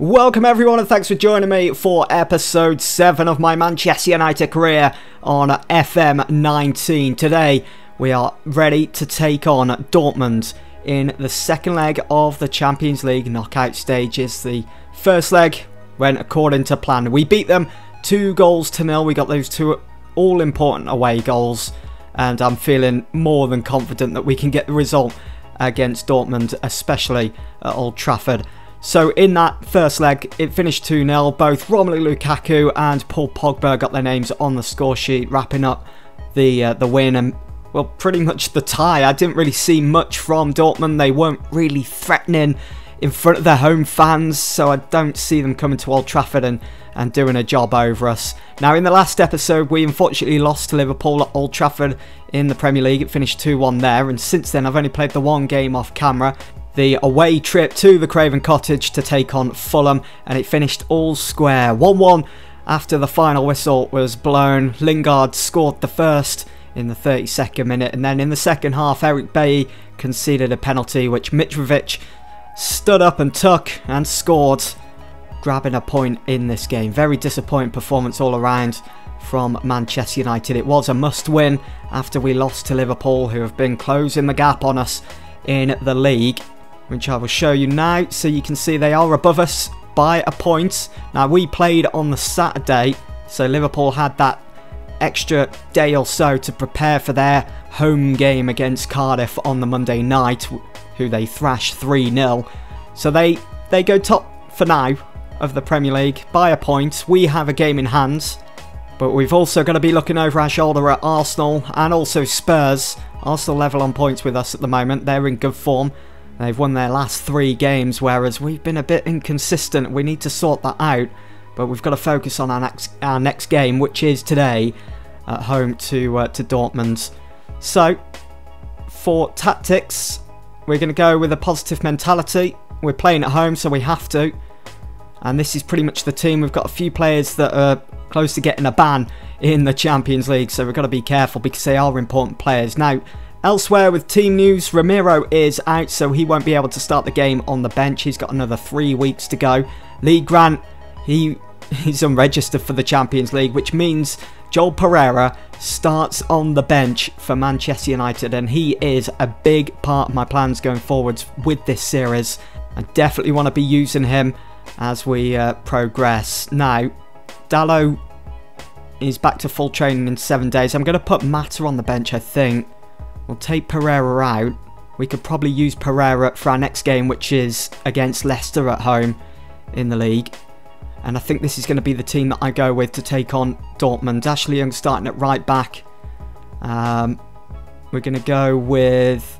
Welcome everyone and thanks for joining me for episode 7 of my Manchester United career on FM 19. Today we are ready to take on Dortmund in the second leg of the Champions League knockout stages. The first leg went according to plan. We beat them 2-0. We got those two all important away goals and I'm feeling more than confident that we can get the result against Dortmund, especially at Old Trafford. So in that first leg, it finished 2-0. Both Romelu Lukaku and Paul Pogba got their names on the score sheet, wrapping up the win and, well, pretty much the tie. I didn't really see much from Dortmund. They weren't really threatening in front of their home fans, so I don't see them coming to Old Trafford and doing a job over us. Now, in the last episode, we unfortunately lost to Liverpool at Old Trafford in the Premier League. It finished 2-1 there, and since then I've only played the one game off camera. The away trip to the Craven Cottage to take on Fulham, and it finished all square. 1-1 after the final whistle was blown. Lingard scored the first in the 32nd minute, and then in the second half Eric Bailly conceded a penalty which Mitrovic stood up and took and scored, grabbing a point in this game. Very disappointing performance all around from Manchester United. It was a must win after we lost to Liverpool, who have been closing the gap on us in the league, which I will show you now. So you can see they are above us by a point. Now, we played on the Saturday, so Liverpool had that extra day or so to prepare for their home game against Cardiff on the Monday night, who they thrashed 3-0. So they go top for now of the Premier League by a point. We have a game in hand, but we've also got to be looking over our shoulder at Arsenal and also Spurs. Arsenal level on points with us at the moment. They're in good form. They've won their last 3 games, whereas we've been a bit inconsistent. We need to sort that out, but we've got to focus on our next game, which is today at home to Dortmund. So, for tactics, we're going to go with a positive mentality. We're playing at home, so we have to. And this is pretty much the team. We've got a few players that are close to getting a ban in the Champions League, so we've got to be careful because they are important players. Now, elsewhere with team news, Ramiro is out, so he won't be able to start the game on the bench. He's got another 3 weeks to go. Lee Grant, he's unregistered for the Champions League, which means Joel Pereira starts on the bench for Manchester United, and he is a big part of my plans going forwards with this series. I definitely want to be using him as we progress. Now, Dalot is back to full training in 7 days. I'm going to put Mata on the bench, I think. We'll take Pereira out. We could probably use Pereira for our next game, which is against Leicester at home in the league. And I think this is going to be the team that I go with to take on Dortmund. Ashley Young starting at right back. We're going to go with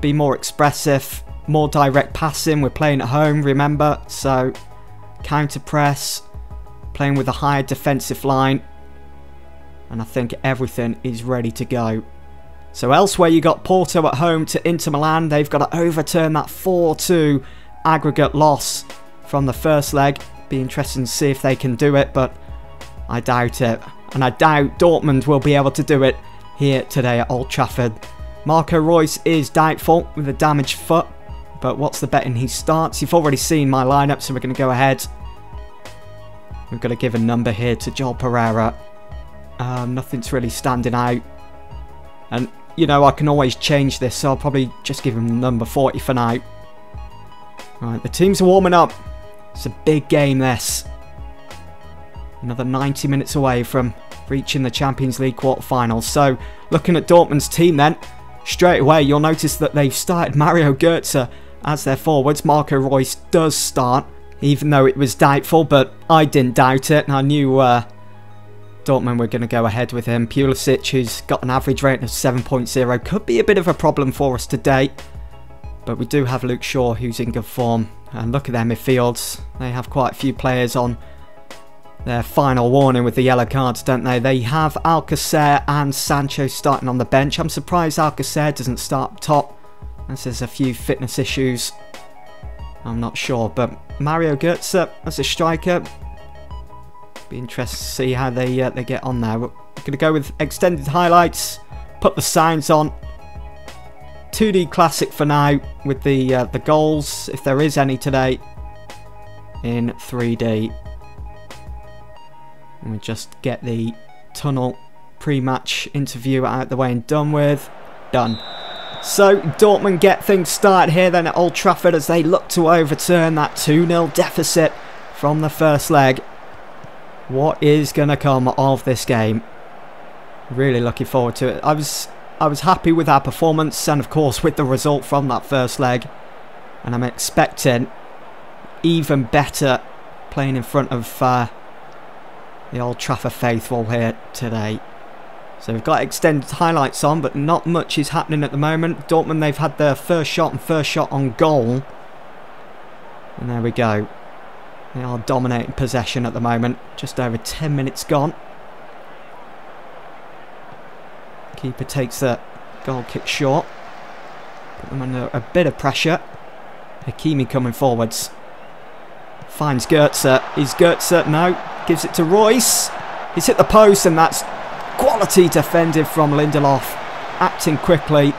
be more expressive, more direct passing. We're playing at home, remember, so counter press, playing with a higher defensive line, and I think everything is ready to go. So elsewhere, you got Porto at home to Inter Milan. They've got to overturn that 4-2 aggregate loss from the first leg. Be interesting to see if they can do it, but I doubt it, and I doubt Dortmund will be able to do it here today at Old Trafford. Marco Reus is doubtful with a damaged foot, but what's the betting he starts? You've already seen my lineup, so we're going to go ahead. We've got to give a number here to Joel Pereira. Nothing's really standing out. And, you know, I can always change this, so I'll probably just give him number 40 for now. Right, the teams are warming up. It's a big game, this. Another 90 minutes away from reaching the Champions League quarterfinals. So, looking at Dortmund's team then, straight away you'll notice that they've started Mario Götze as their forwards. Marco Reus does start, even though it was doubtful, but I didn't doubt it, and I knew Dortmund were going to go ahead with him. Pulisic, who's got an average rating of 7.0, could be a bit of a problem for us today, but we do have Luke Shaw, who's in good form. And look at their midfields. They have quite a few players on their final warning with the yellow cards, don't they? They have Alcacer and Sancho starting on the bench. I'm surprised Alcacer doesn't start up top, as there's a few fitness issues. I'm not sure, but Mario Götze as a striker, be interested to see how they get on there. We're going to go with extended highlights, put the signs on. 2D classic for now with the goals, if there is any today. in 3D. And we just get the tunnel pre-match interview out the way and done with. Done. So Dortmund get things started here then at Old Trafford as they look to overturn that 2-0 deficit from the first leg. What is going to come of this game? Really looking forward to it. I was happy with our performance and of course with the result from that first leg. And I'm expecting even better playing in front of the Old Trafford faithful here today. So we've got extended highlights on, but not much is happening at the moment. Dortmund, they've had their first shot on goal. And there we go. They are dominating possession at the moment. Just over 10 minutes gone. Keeper takes the goal kick short. Put them under a bit of pressure. Hakimi coming forwards. Finds Goetze. Is Goetze? No. Gives it to Royce. He's hit the post and that's quality defended from Lindelof. Acting quickly.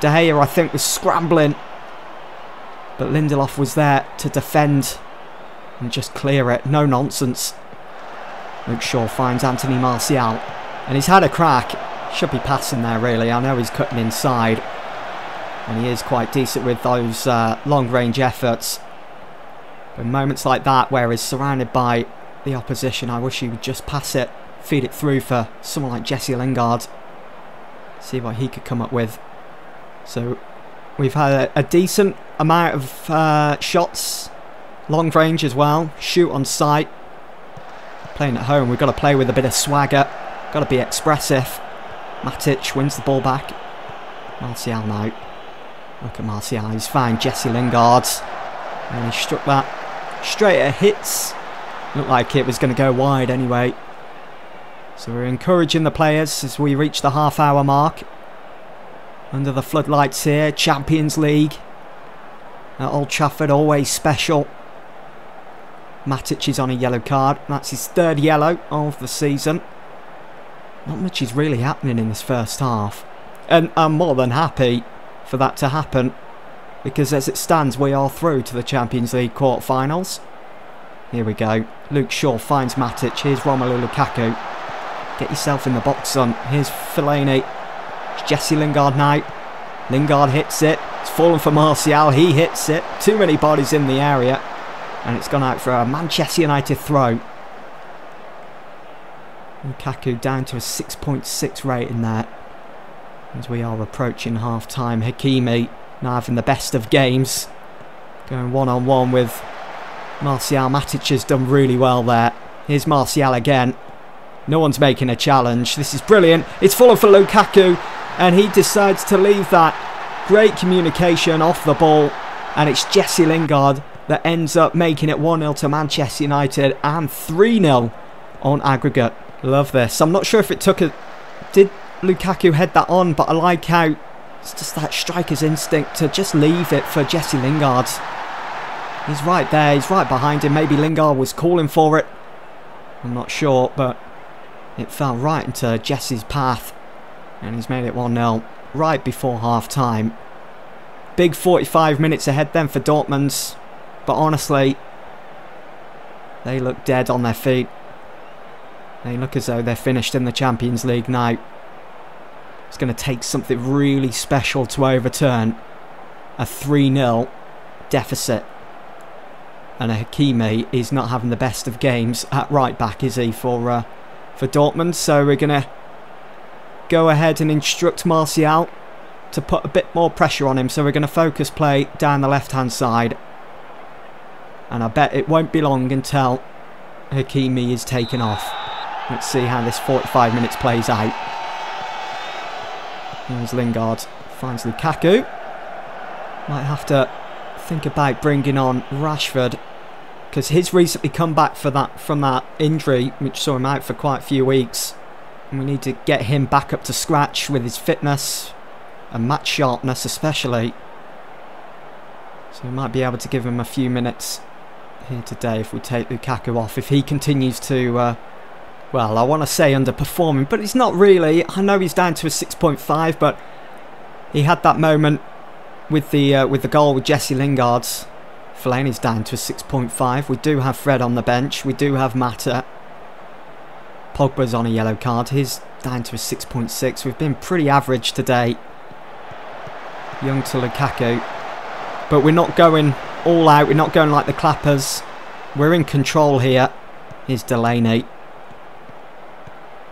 De Gea, I think, was scrambling. But Lindelof was there to defend and just clear it. No nonsense. Luke Shaw finds Anthony Martial. And he's had a crack. Should be passing there, really. I know he's cutting inside. And he is quite decent with those long-range efforts. But moments like that, where he's surrounded by the opposition, I wish he would just pass it. Feed it through for someone like Jesse Lingard. See what he could come up with. So we've had a decent amount of shots. Long range as well. Shoot on sight. Playing at home, we've got to play with a bit of swagger. Got to be expressive. Matic wins the ball back. Martial now. Look at Martial. He's found Jesse Lingard. And he struck that straight at hits. Looked like it was going to go wide anyway. So we're encouraging the players as we reach the half-hour mark. Under the floodlights here, Champions League. At Old Trafford, always special. Matic is on a yellow card. That's his third yellow of the season. Not much is really happening in this first half. And I'm more than happy for that to happen. Because as it stands, we are through to the Champions League quarterfinals. Here we go. Luke Shaw finds Matic. Here's Romelu Lukaku. Get yourself in the box, son. Here's Fellaini. It's Jesse Lingard now. Lingard hits it. It's fallen for Martial. He hits it. Too many bodies in the area. And it's gone out for a Manchester United throw. Lukaku down to a 6.6 rating there. As we are approaching half-time. Hakimi now having the best of games. Going one-on-one with Martial. Matic has done really well there. Here's Martial again. No one's making a challenge. This is brilliant. It's fallen for Lukaku. And he decides to leave that. Great communication off the ball. And it's Jesse Lingard that ends up making it 1-0 to Manchester United. And 3-0 on aggregate. Love this. I'm not sure if it took a... Did Lukaku head that on? But I like how it's just that striker's instinct to just leave it for Jesse Lingard. He's right there. He's right behind him. Maybe Lingard was calling for it. I'm not sure, but it fell right into Jesse's path. And he's made it 1-0 right before half-time. Big 45 minutes ahead then for Dortmund. But honestly, they look dead on their feet. They look as though they're finished in the Champions League now. It's going to take something really special to overturn a 3-0 deficit. And Hakimi is not having the best of games at right back, is he, for Dortmund? So we're going to go ahead and instruct Martial to put a bit more pressure on him. So we're going to focus play down the left-hand side. And I bet it won't be long until Hakimi is taken off. Let's see how this 45 minutes plays out. Here's Lingard. Finds Lukaku. Might have to think about bringing on Rashford, because he's recently come back from that injury which saw him out for quite a few weeks, and we need to get him back up to scratch with his fitness and match sharpness especially. So we might be able to give him a few minutes here today if we take Lukaku off, if he continues to well, I want to say underperforming, but he's not really. I know he's down to a 6.5, but he had that moment with the goal with Jesse Lingard. Fellaini's down to a 6.5. We do have Fred on the bench. We do have Mata. Pogba's on a yellow card. He's down to a 6.6. We've been pretty average today. Young to Lukaku. But we're not going all out. We're not going like the clappers. We're in control here. Here's Delaney.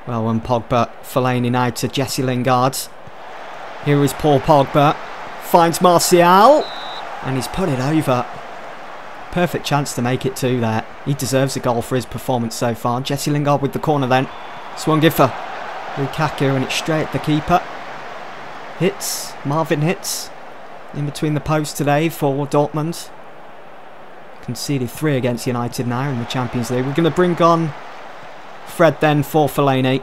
Well done, Pogba. Fellaini now to Jesse Lingard. Here is Paul Pogba. Finds Martial. And he's put it over. Perfect chance to make it two there. He deserves a goal for his performance so far. Jesse Lingard with the corner then. Swung in for Lukaku and it's straight at the keeper. Hits. Marvin hits. In between the posts today for Dortmund. Conceded 3 against United now in the Champions League. We're going to bring on Fred then for Fellaini.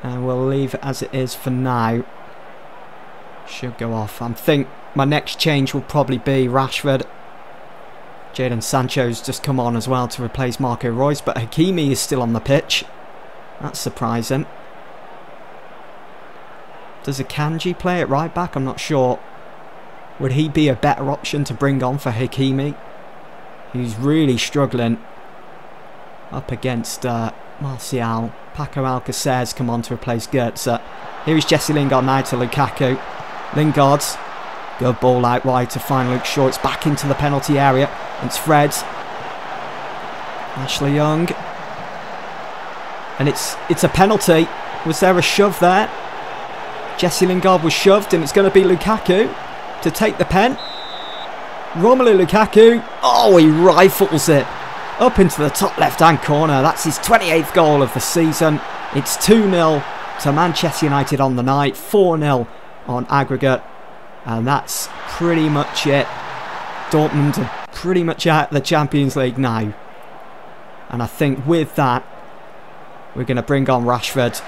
And we'll leave it as it is for now. Should go off. I think my next change will probably be Rashford. Jadon Sancho's just come on as well to replace Marco Reus, but Hakimi is still on the pitch. That's surprising. Does Akanji play at right back? I'm not sure. Would he be a better option to bring on for Hakimi? He's really struggling up against Martial. Paco Alcacer's come on to replace Goetze. Here is Jesse Lingard now to Lukaku. Lingard, good ball out wide to find Luke Shaw. It's back into the penalty area. It's Fred. Ashley Young. And it's a penalty. Was there a shove there? Jesse Lingard was shoved and it's going to be Lukaku to take the pen. Romelu Lukaku. Oh, he rifles it up into the top left-hand corner. That's his 28th goal of the season. It's 2-0 to Manchester United on the night. 4-0 on aggregate. And that's pretty much it. Dortmund are pretty much out of the Champions League now. And I think with that, we're going to bring on Rashford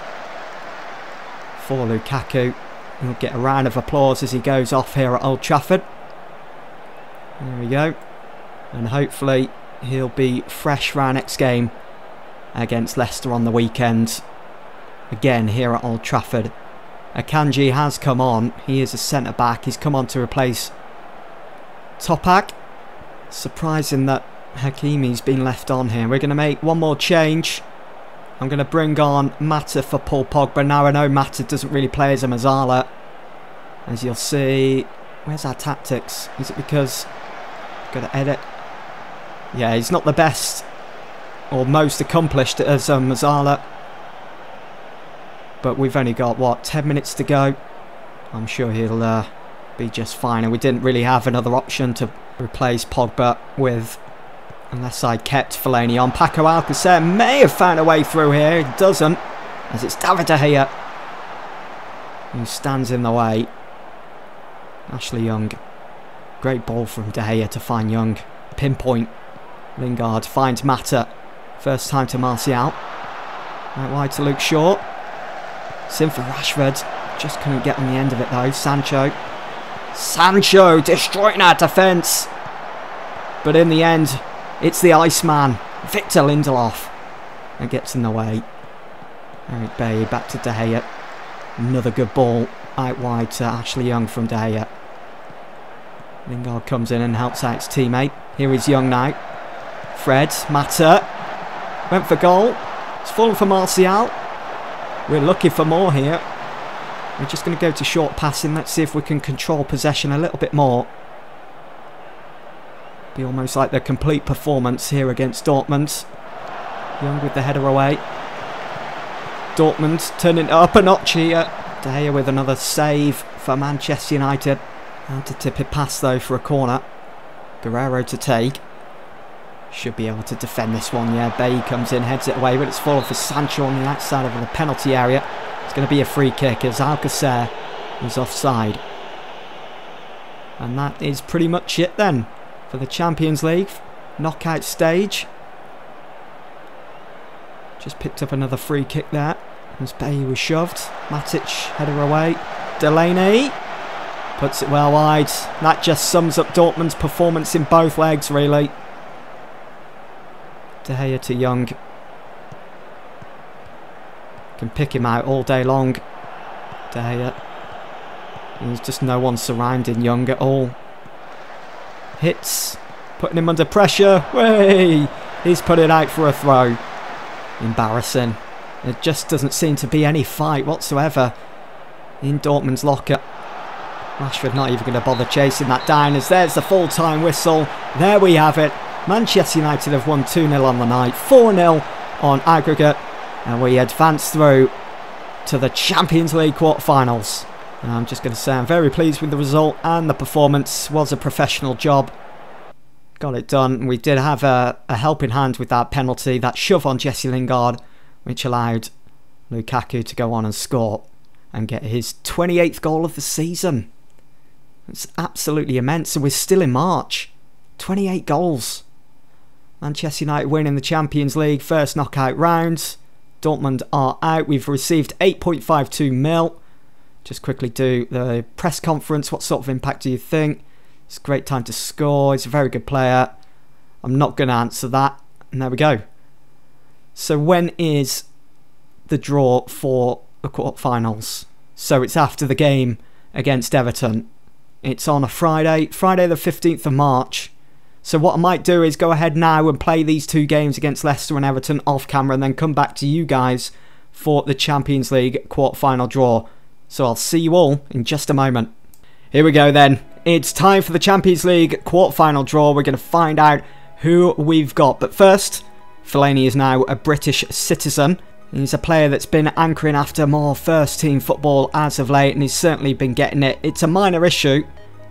for Lukaku. He'll get a round of applause as he goes off here at Old Trafford. There we go. And hopefully he'll be fresh for our next game against Leicester on the weekend. Again here at Old Trafford. Akanji has come on. He is a centre-back. He's come on to replace Topak. Surprising that Hakimi's been left on here. We're going to make one more change. I'm going to bring on Mata for Paul Pogba. Now I know Mata doesn't really play as a Mazzala. As you'll see. Where's our tactics? Is it because I've got to edit? Yeah, he's not the best or most accomplished as Mazzala. But we've only got, what, 10 minutes to go. I'm sure he'll be just fine. And we didn't really have another option to replace Pogba with, unless I kept Fellaini on. Paco Alcacer may have found a way through here. He doesn't, as it's David De Gea who stands in the way. Ashley Young. Great ball from De Gea to find Young. Pinpoint. Lingard finds Mata. First time to Martial. Right wide to Luke Shaw. It's in for Rashford. Just couldn't get on the end of it though. Sancho destroying our defence. But in the end, it's the Iceman, Victor Lindelof, that gets in the way. Eric Bailly back to De Gea. Another good ball out wide to Ashley Young from De Gea. Lingard comes in and helps out his teammate. Here is Young now. Fred, Mata. Went for goal. It's fallen for Martial. We're looking for more here. We're just going to go to short passing. Let's see if we can control possession a little bit more. Be almost like the complete performance here against Dortmund. Young with the header away. Dortmund turning up a notch here. De Gea with another save for Manchester United. Had to tip it past though for a corner. Guerrero to take. Should be able to defend this one. Yeah, Bailly comes in, heads it away, but it's fallen for Sancho on the outside of the penalty area. It's going to be a free kick as Alcacer is offside. And that is pretty much it then for the Champions League knockout stage. Just picked up another free kick there as Bailly was shoved. Matic header away. Delaney puts it well wide. That just sums up Dortmund's performance in both legs really. De Gea to Young. Can pick him out all day long. De Gea. There's just no one surrounding Young at all. Hits, putting him under pressure. Way! He's put it out for a throw. Embarrassing. There just doesn't seem to be any fight whatsoever in Dortmund's locker. Rashford not even going to bother chasing that down, as there's the full-time whistle. There we have it. Manchester United have won 2-0 on the night, 4-0 on aggregate, and we advance through to the Champions League quarterfinals. And I'm just going to say I'm very pleased with the result, and the performance was a professional job. Got it done. We did have a helping hand with that penalty, that shove on Jesse Lingard, which allowed Lukaku to go on and score and get his 28th goal of the season. It's absolutely immense, and we're still in March. 28 goals. Manchester United winning the Champions League first knockout round. Dortmund are out. We've received 8.52 mil. Just quickly do the press conference. What sort of impact do you think? It's a great time to score. He's a very good player. I'm not going to answer that. And there we go. So when is the draw for the quarterfinals? So it's after the game against Everton. It's on a Friday the 15th of March. So what I might do is go ahead now and play these two games against Leicester and Everton off camera, and then come back to you guys for the Champions League quarterfinal draw. So I'll see you all in just a moment. Here we go then. It's time for the Champions League quarterfinal draw. We're going to find out who we've got. But first, Fellaini is now a British citizen. He's a player that's been anchoring after more first team football as of late, and he's certainly been getting it. It's a minor issue,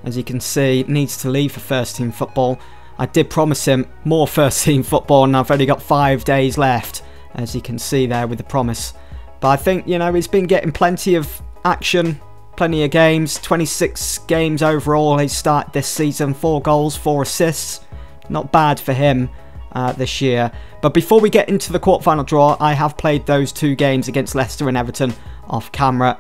as you can see, needs to leave for first team football. I did promise him more first team football, and I've only got 5 days left, as you can see there with the promise. But I think, you know, he's been getting plenty of action, plenty of games, 26 games overall he's started this season, 4 goals, 4 assists. Not bad for him this year. But before we get into the quarterfinal draw, I have played those 2 games against Leicester and Everton off camera.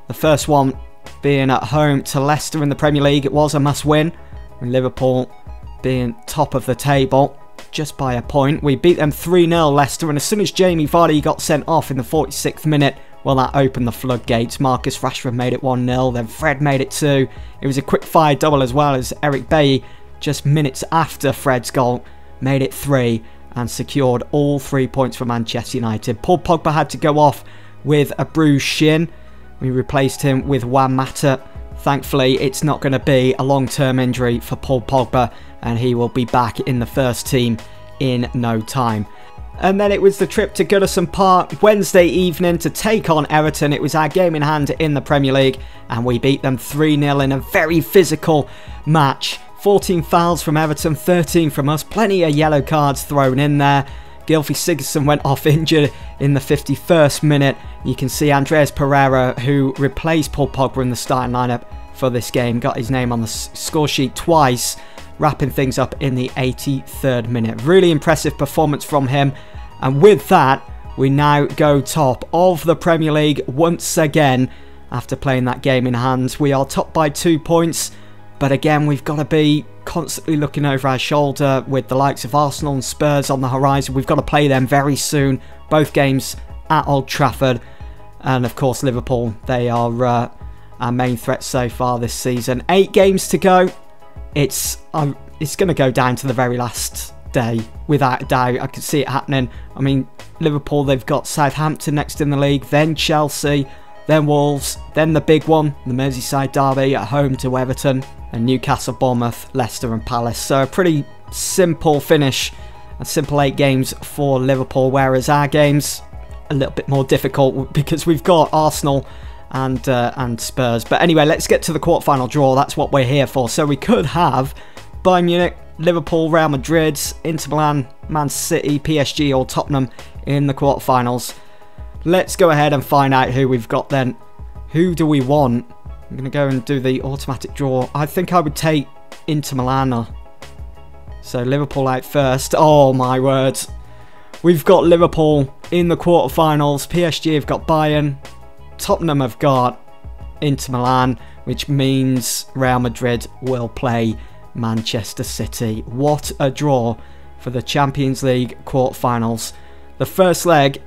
The first one being at home to Leicester in the Premier League. It was a must-win, with Liverpool being top of the table just by a point. We beat them 3-0, Leicester, and as soon as Jamie Vardy got sent off in the 46th minute, well, that opened the floodgates. Marcus Rashford made it 1-0, then Fred made it 2. It was a quick-fire double, as well as Eric Bailly, just minutes after Fred's goal, made it 3 and secured all 3 points for Manchester United. Paul Pogba had to go off with a bruised shin. We replaced him with Juan Mata. Thankfully, it's not going to be a long-term injury for Paul Pogba, and he will be back in the first team in no time. And then it was the trip to Goodison Park Wednesday evening to take on Everton. It was our game in hand in the Premier League, and we beat them 3-0 in a very physical match. 14 fouls from Everton, 13 from us. Plenty of yellow cards thrown in there. Gylfi Sigurdsson went off injured in the 51st minute. You can see Andreas Pereira, who replaced Paul Pogba in the starting lineup for this game, got his name on the score sheet twice, wrapping things up in the 83rd minute. Really impressive performance from him. And with that, we now go top of the Premier League once again after playing that game in hand. We are top by 2 points, but again, we've got to be constantly looking over our shoulder with the likes of Arsenal and Spurs on the horizon. We've got to play them very soon. Both games at Old Trafford. And of course, Liverpool, they are our main threat so far this season. 8 games to go. It's going to go down to the very last day, without a doubt. I can see it happening. I mean, Liverpool, they've got Southampton next in the league, then Chelsea, then Wolves, then the big one, the Merseyside derby at home to Everton, and Newcastle, Bournemouth, Leicester and Palace. So a pretty simple finish, a simple 8 games for Liverpool, whereas our games a little bit more difficult because we've got Arsenal and Spurs. But anyway, let's get to the quarterfinal draw. That's what we're here for. So we could have Bayern Munich, Liverpool, Real Madrid, Inter Milan, Man City, PSG or Tottenham in the quarterfinals. Let's go ahead and find out who we've got then. Who do we want? I'm going to go and do the automatic draw. I think I would take Inter Milan. So Liverpool out first. Oh my word. We've got Liverpool in the quarterfinals. PSG have got Bayern. Tottenham have got Inter Milan, which means Real Madrid will play Manchester City. What a draw for the Champions League quarterfinals. The first leg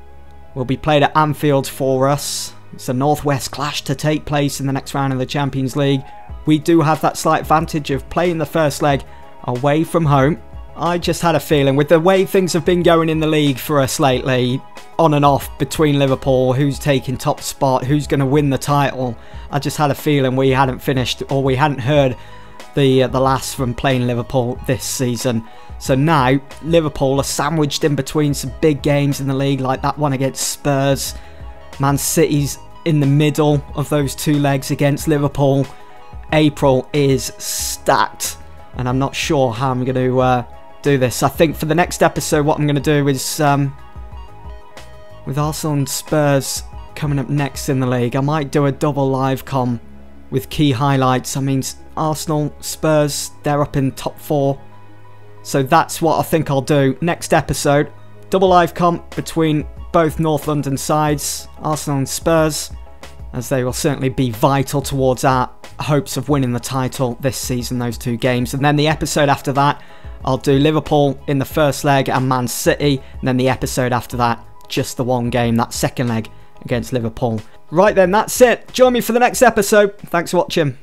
will be played at Anfield for us. It's a northwest clash to take place in the next round of the Champions League. We do have that slight advantage of playing the first leg away from home. I just had a feeling, with the way things have been going in the league for us lately, on and off between Liverpool, who's taking top spot, who's going to win the title, I just had a feeling we hadn't finished, or we hadn't heard the last from playing Liverpool this season. So now Liverpool are sandwiched in between some big games in the league, like that one against Spurs. Man City's in the middle of those two legs against Liverpool. April is stacked, and I'm not sure how I'm going to do this. I think for the next episode, what I'm going to do is, with Arsenal and Spurs coming up next in the league, I might do a double live com with key highlights. I mean, Arsenal, Spurs, they're up in top 4. So that's what I think I'll do next episode. Double live comp between both North London sides, Arsenal and Spurs, as they will certainly be vital towards our hopes of winning the title this season, those two games. And then the episode after that, I'll do Liverpool in the first leg and Man City. And then the episode after that, just the one game, that second leg against Liverpool. Right then, that's it. Join me for the next episode. Thanks for watching.